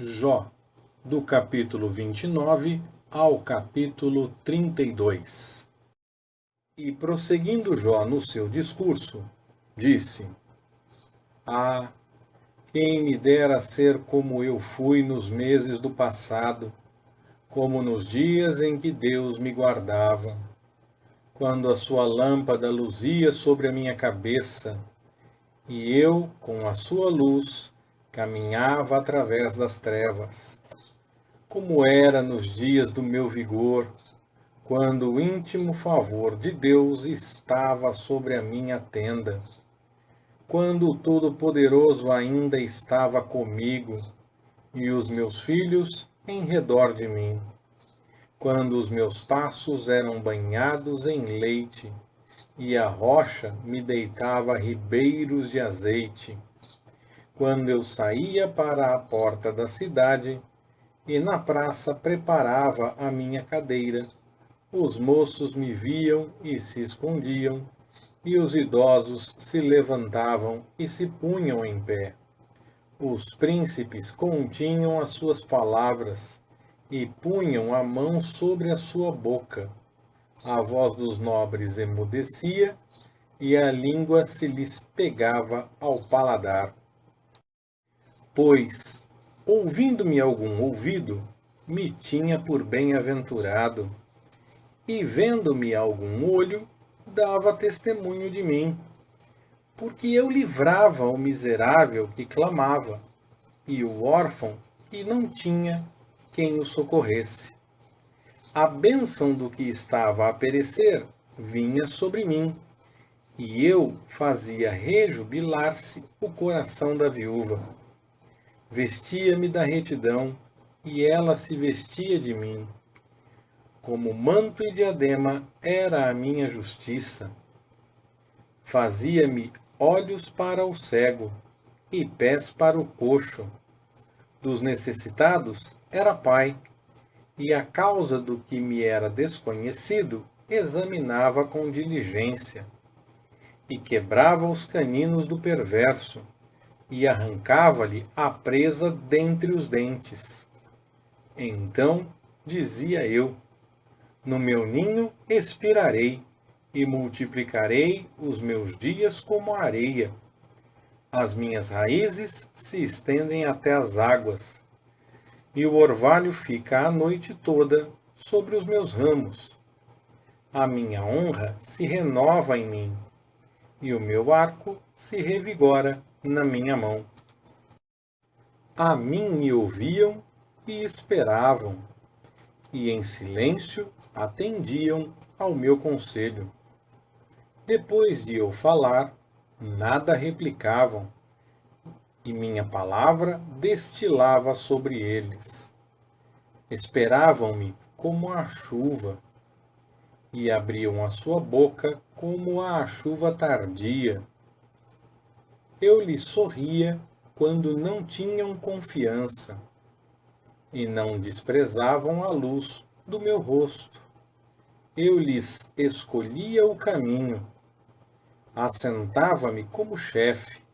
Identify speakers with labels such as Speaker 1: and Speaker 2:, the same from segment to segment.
Speaker 1: Jó, do capítulo 29 ao capítulo 32. E prosseguindo Jó no seu discurso, disse: Ah, quem me dera ser como eu fui nos meses do passado, como nos dias em que Deus me guardava, quando a sua lâmpada luzia sobre a minha cabeça, e eu, com a sua luz, caminhava através das trevas. Como era nos dias do meu vigor, quando o íntimo favor de Deus estava sobre a minha tenda, quando o Todo-Poderoso ainda estava comigo e os meus filhos em redor de mim, quando os meus passos eram banhados em leite e a rocha me deitava ribeiros de azeite, quando eu saía para a porta da cidade e na praça preparava a minha cadeira, os moços me viam e se escondiam, e os idosos se levantavam e se punham em pé. Os príncipes continham as suas palavras e punham a mão sobre a sua boca. A voz dos nobres emudecia e a língua se lhes pegava ao paladar. Pois, ouvindo-me algum ouvido, me tinha por bem-aventurado, e vendo-me algum olho, dava testemunho de mim, porque eu livrava o miserável que clamava, e o órfão que não tinha quem o socorresse. A bênção do que estava a perecer vinha sobre mim, e eu fazia rejubilar-se o coração da viúva. Vestia-me da retidão, e ela se vestia de mim. Como manto e diadema era a minha justiça. Fazia-me olhos para o cego e pés para o coxo. Dos necessitados era pai, e a causa do que me era desconhecido examinava com diligência. E quebrava os caninos do perverso, e arrancava-lhe a presa dentre os dentes. Então dizia eu: no meu ninho expirarei, e multiplicarei os meus dias como a areia. As minhas raízes se estendem até as águas, e o orvalho fica a noite toda sobre os meus ramos. A minha honra se renova em mim, e o meu arco se revigora na minha mão. A mim me ouviam e esperavam, e em silêncio atendiam ao meu conselho. Depois de eu falar, nada replicavam, e minha palavra destilava sobre eles. Esperavam-me como a chuva, e abriam a sua boca como a chuva tardia. Eu lhes sorria quando não tinham confiança, e não desprezavam a luz do meu rosto. Eu lhes escolhia o caminho, assentava-me como chefe,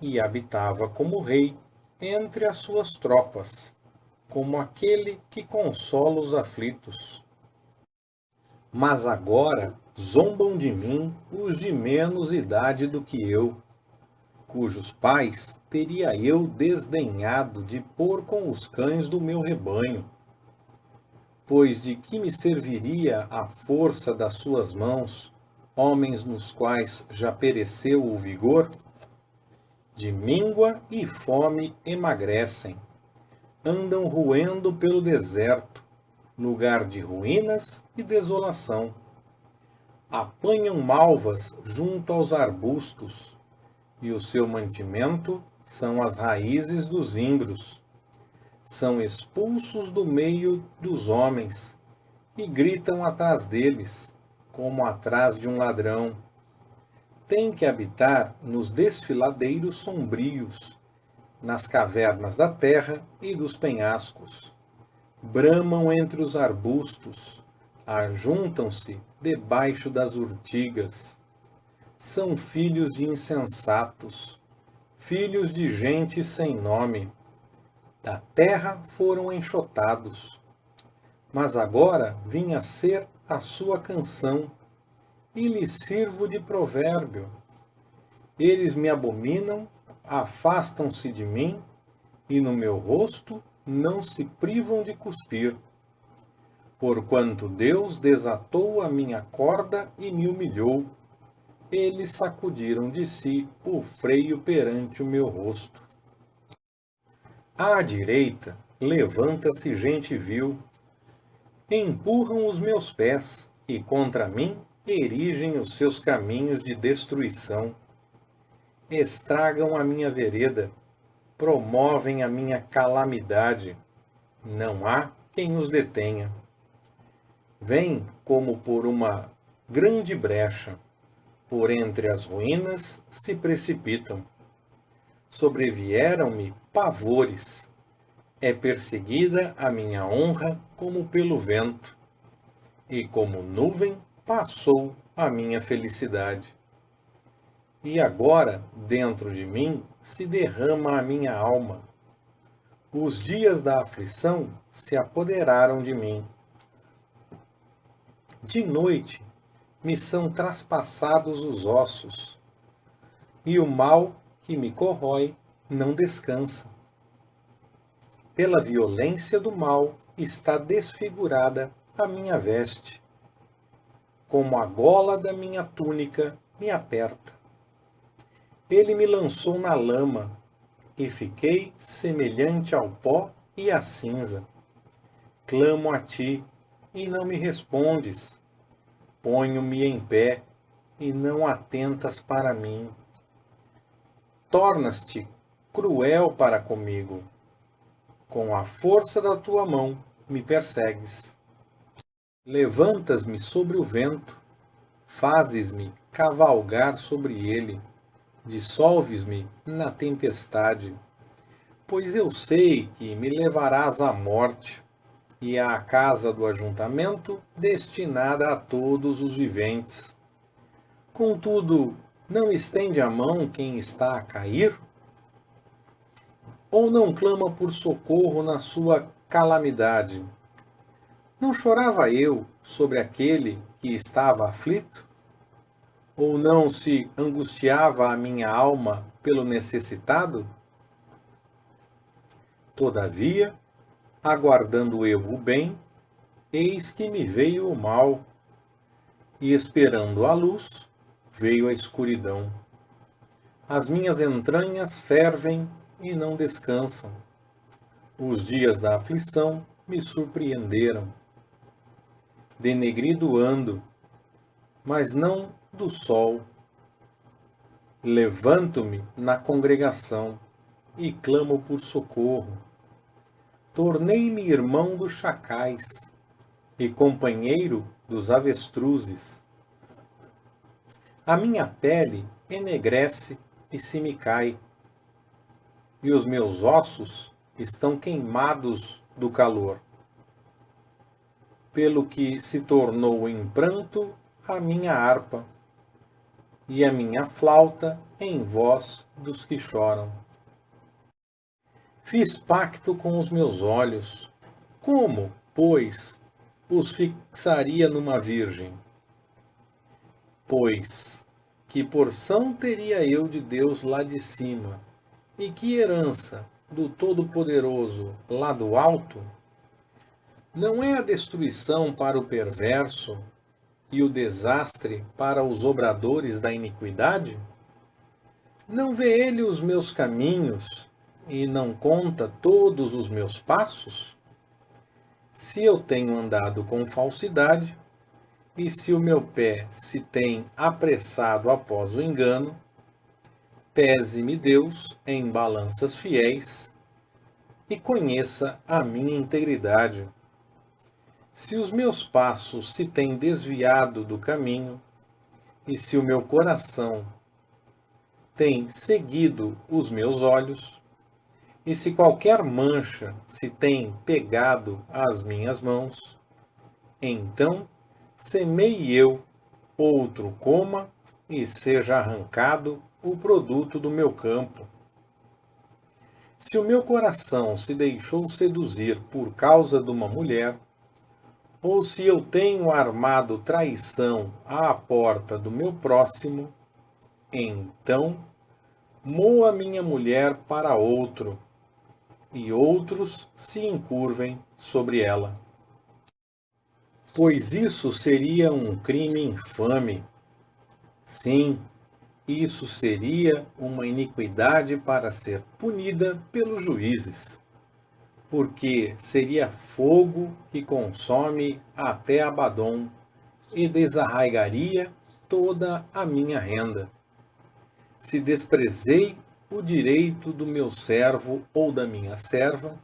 Speaker 1: e habitava como rei entre as suas tropas, como aquele que consola os aflitos. Mas agora zombam de mim os de menos idade do que eu, cujos pais teria eu desdenhado de pôr com os cães do meu rebanho. Pois de que me serviria a força das suas mãos, homens nos quais já pereceu o vigor? De míngua e fome emagrecem, andam roendo pelo deserto, lugar de ruínas e desolação. Apanham malvas junto aos arbustos, e o seu mantimento são as raízes dos zimbros. São expulsos do meio dos homens, e gritam atrás deles, como atrás de um ladrão. Têm que habitar nos desfiladeiros sombrios, nas cavernas da terra e dos penhascos. Bramam entre os arbustos, ajuntam-se debaixo das urtigas. São filhos de insensatos, filhos de gente sem nome. da terra foram enxotados. Mas agora vim a ser a sua canção, e lhes sirvo de provérbio. Eles me abominam, afastam-se de mim, e no meu rosto não se privam de cuspir. Porquanto Deus desatou a minha corda e me humilhou, eles sacudiram de si o freio perante o meu rosto. À direita levanta-se gente vil, empurram os meus pés, e contra mim erigem os seus caminhos de destruição. Estragam a minha vereda, promovem a minha calamidade. Não há quem os detenha. Vêm como por uma grande brecha, por entre as ruínas se precipitam. Sobrevieram-me pavores. É perseguida a minha honra como pelo vento, e como nuvem passou a minha felicidade. E agora, dentro de mim, se derrama a minha alma. Os dias da aflição se apoderaram de mim. De noite me são traspassados os ossos, e o mal que me corrói não descansa. Pela violência do mal está desfigurada a minha veste, como a gola da minha túnica me aperta. Ele me lançou na lama, e fiquei semelhante ao pó e à cinza. Clamo a ti, e não me respondes. Ponho-me em pé, e não atentas para mim. Tornas-te cruel para comigo. Com a força da tua mão me persegues. Levantas-me sobre o vento, fazes-me cavalgar sobre ele, dissolves-me na tempestade. Pois eu sei que me levarás à morte, e à casa do ajuntamento destinada a todos os viventes. Contudo, não estende a mão quem está a cair? Ou não clama por socorro na sua calamidade? Não chorava eu sobre aquele que estava aflito? Ou não se angustiava a minha alma pelo necessitado? Todavia, aguardando eu o bem, eis que me veio o mal, e esperando a luz, veio a escuridão. As minhas entranhas fervem e não descansam. Os dias da aflição me surpreenderam. Denegrido ando, mas não do sol. Levanto-me na congregação e clamo por socorro. Tornei-me irmão dos chacais e companheiro dos avestruzes. A minha pele enegrece e se me cai, e os meus ossos estão queimados do calor, pelo que se tornou em pranto a minha harpa, e a minha flauta em voz dos que choram. Fiz pacto com os meus olhos. Como, pois, os fixaria numa virgem? Pois, que porção teria eu de Deus lá de cima, e que herança do Todo-Poderoso lá do alto? Não é a destruição para o perverso e o desastre para os obradores da iniquidade? Não vê ele os meus caminhos e não conta todos os meus passos? Se eu tenho andado com falsidade, e se o meu pé se tem apressado após o engano, pese-me Deus em balanças fiéis e conheça a minha integridade. Se os meus passos se têm desviado do caminho, e se o meu coração tem seguido os meus olhos, e se qualquer mancha se tem pegado às minhas mãos, então semeie eu, outro coma, e seja arrancado o produto do meu campo. Se o meu coração se deixou seduzir por causa de uma mulher, ou se eu tenho armado traição à porta do meu próximo, então moa minha mulher para outro, e outros se encurvem sobre ela. Pois isso seria um crime infame. Sim, isso seria uma iniquidade para ser punida pelos juízes, porque seria fogo que consome até Abadom e desarraigaria toda a minha renda. Se desprezei o direito do meu servo ou da minha serva,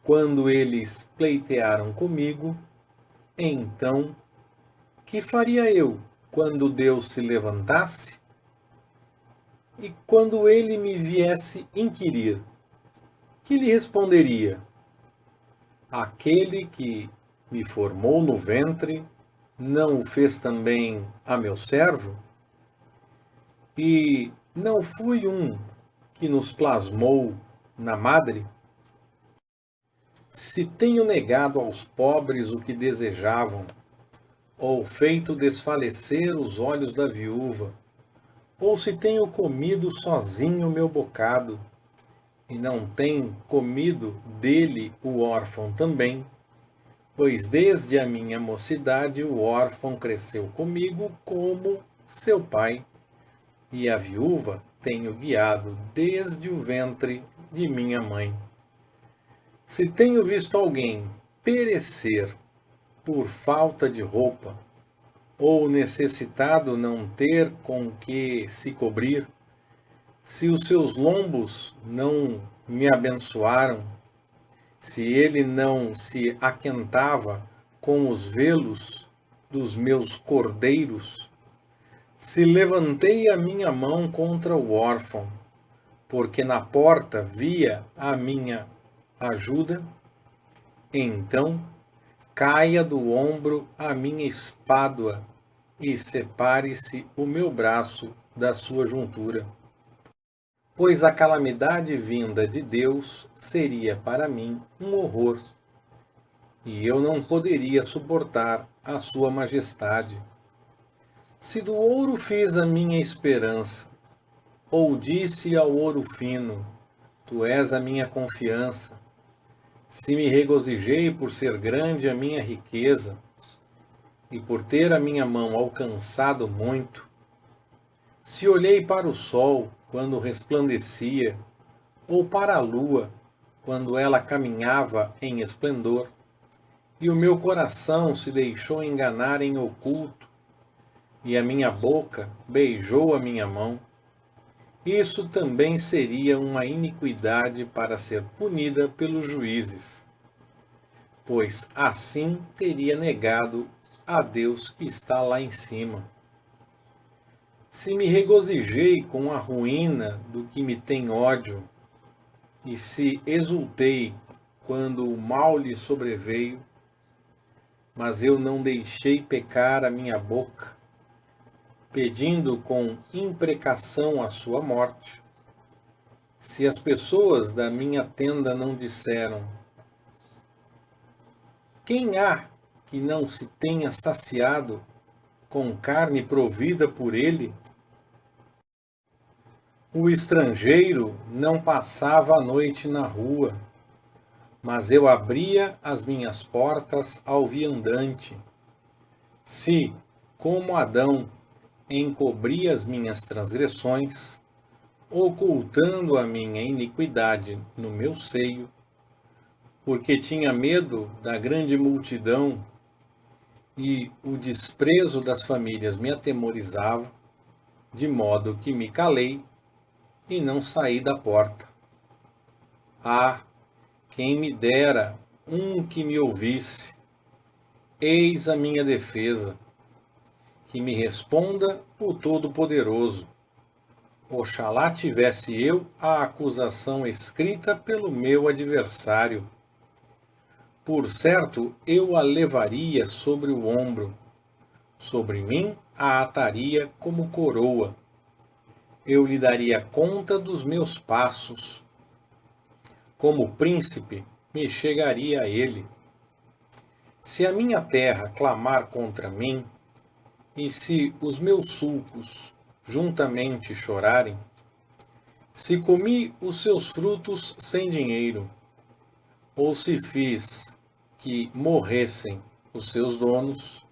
Speaker 1: quando eles pleitearam comigo, então, que faria eu quando Deus se levantasse? E quando ele me viesse inquirir, que lhe responderia? Aquele que me formou no ventre, não o fez também a meu servo? E não fui um que nos plasmou na madre? Se tenho negado aos pobres o que desejavam, ou feito desfalecer os olhos da viúva, ou se tenho comido sozinho o meu bocado, e não tem comido dele o órfão também, pois desde a minha mocidade o órfão cresceu comigo como seu pai, e a viúva tenho guiado desde o ventre de minha mãe. Se tenho visto alguém perecer por falta de roupa, ou necessitado não ter com que se cobrir, se os seus lombos não me abençoaram, se ele não se aquentava com os velos dos meus cordeiros, se levantei a minha mão contra o órfão, porque na porta via a minha ajuda, então caia do ombro a minha espádua e separe-se o meu braço da sua juntura. Pois a calamidade vinda de Deus seria para mim um horror, e eu não poderia suportar a sua majestade. Se do ouro fiz a minha esperança, ou disse ao ouro fino, tu és a minha confiança, se me regozijei por ser grande a minha riqueza, e por ter a minha mão alcançado muito, se olhei para o sol quando resplandecia, ou para a lua quando ela caminhava em esplendor, e o meu coração se deixou enganar em oculto, e a minha boca beijou a minha mão, isso também seria uma iniquidade para ser punida pelos juízes, pois assim teria negado a Deus que está lá em cima. Se me regozijei com a ruína do que me tem ódio, e se exultei quando o mal lhe sobreveio, mas eu não deixei pecar a minha boca, pedindo com imprecação a sua morte. Se as pessoas da minha tenda não disseram, quem há que não se tenha saciado com carne provida por ele? O estrangeiro não passava a noite na rua, mas eu abria as minhas portas ao viandante. Se, como Adão, encobri as minhas transgressões, ocultando a minha iniquidade no meu seio, porque tinha medo da grande multidão e o desprezo das famílias me atemorizava, de modo que me calei e não saí da porta. Ah, quem me dera um que me ouvisse, eis a minha defesa, que me responda o Todo-Poderoso. Oxalá tivesse eu a acusação escrita pelo meu adversário. Por certo, eu a levaria sobre o ombro, sobre mim a ataria como coroa. Eu lhe daria conta dos meus passos. como príncipe, me chegaria a ele. Se a minha terra clamar contra mim, e se os meus sulcos juntamente chorarem, se comi os seus frutos sem dinheiro, ou se fiz que morressem os seus donos,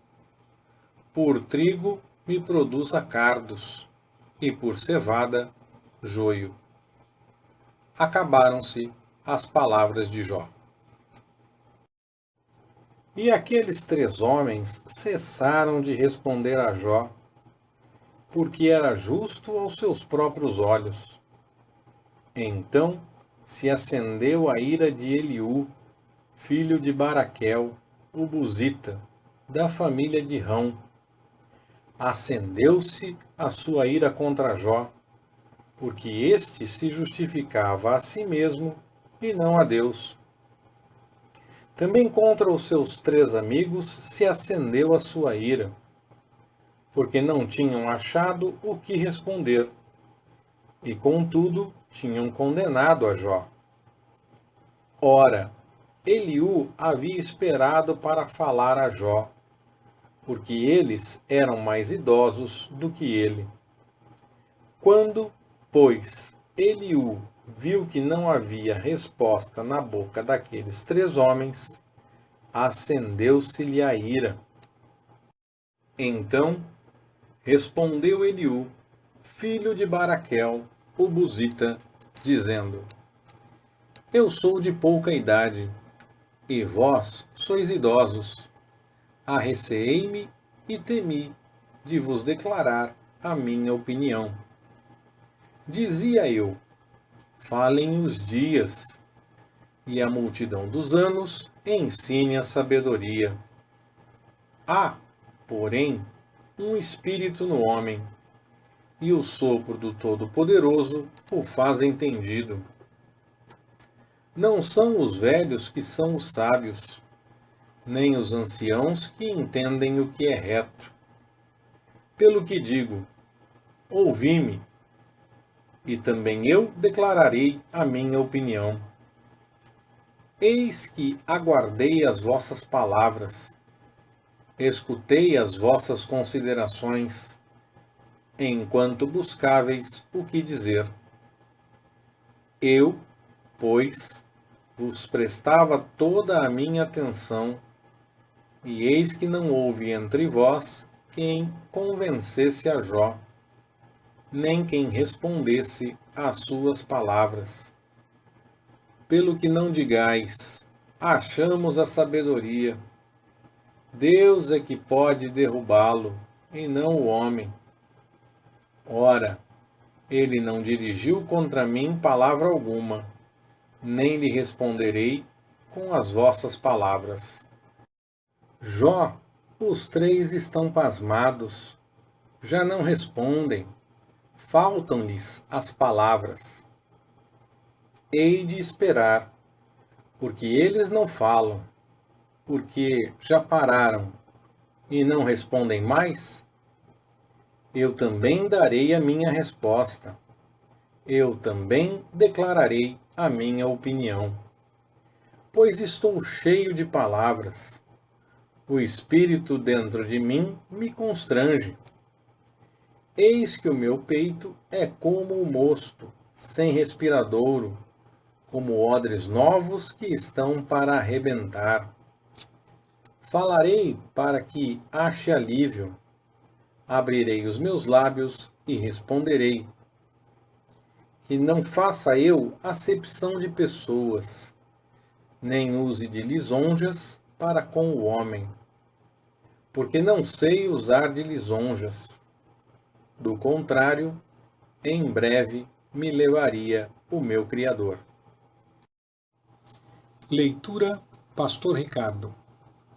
Speaker 1: por trigo me produza cardos, e por cevada, joio. Acabaram-se as palavras de Jó. E aqueles 3 homens cessaram de responder a Jó, porque era justo aos seus próprios olhos. Então se acendeu a ira de Eliú, filho de Baraquel, o Buzita, da família de Rão. Acendeu-se a sua ira contra Jó, porque este se justificava a si mesmo e não a Deus. Também contra os seus 3 amigos se acendeu a sua ira, porque não tinham achado o que responder, e contudo tinham condenado a Jó. Ora, Eliú havia esperado para falar a Jó, porque eles eram mais idosos do que ele. Quando, pois, Eliú viu que não havia resposta na boca daqueles 3 homens, acendeu-se-lhe a ira. Então respondeu Eliú, filho de Baraquel, o Buzita, dizendo: Eu sou de pouca idade, e vós sois idosos. Arreceei-me e temi de vos declarar a minha opinião. Dizia eu: falem os dias, e a multidão dos anos ensine a sabedoria. Há, porém, um espírito no homem, e o sopro do Todo-Poderoso o faz entendido. Não são os velhos que são os sábios, nem os anciãos que entendem o que é reto. Pelo que digo, ouvi-me, e também eu declararei a minha opinião. Eis que aguardei as vossas palavras, escutei as vossas considerações, enquanto buscáveis o que dizer. Eu, pois, vos prestava toda a minha atenção, e eis que não houve entre vós quem convencesse a Jó, nem quem respondesse às suas palavras. Pelo que não digais, achamos a sabedoria. Deus é que pode derrubá-lo, e não o homem. Ora, ele não dirigiu contra mim palavra alguma, nem lhe responderei com as vossas palavras. Jó, os 3 estão pasmados, já não respondem, faltam-lhes as palavras. Hei de esperar, porque eles não falam, porque já pararam e não respondem mais? Eu também darei a minha resposta. Eu também declararei a minha opinião. Pois estou cheio de palavras. O espírito dentro de mim me constrange. Eis que o meu peito é como o mosto, sem respiradouro, como odres novos que estão para arrebentar. Falarei para que ache alívio. Abrirei os meus lábios e responderei. Que não faça eu acepção de pessoas, nem use de lisonjas para com o homem, porque não sei usar de lisonjas. Do contrário, em breve me levaria o meu Criador. Leitura Pastor Ricardo.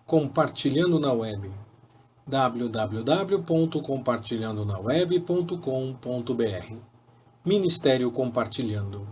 Speaker 1: Compartilhando na web. www.compartilhandonaweb.com.br Ministério Compartilhando.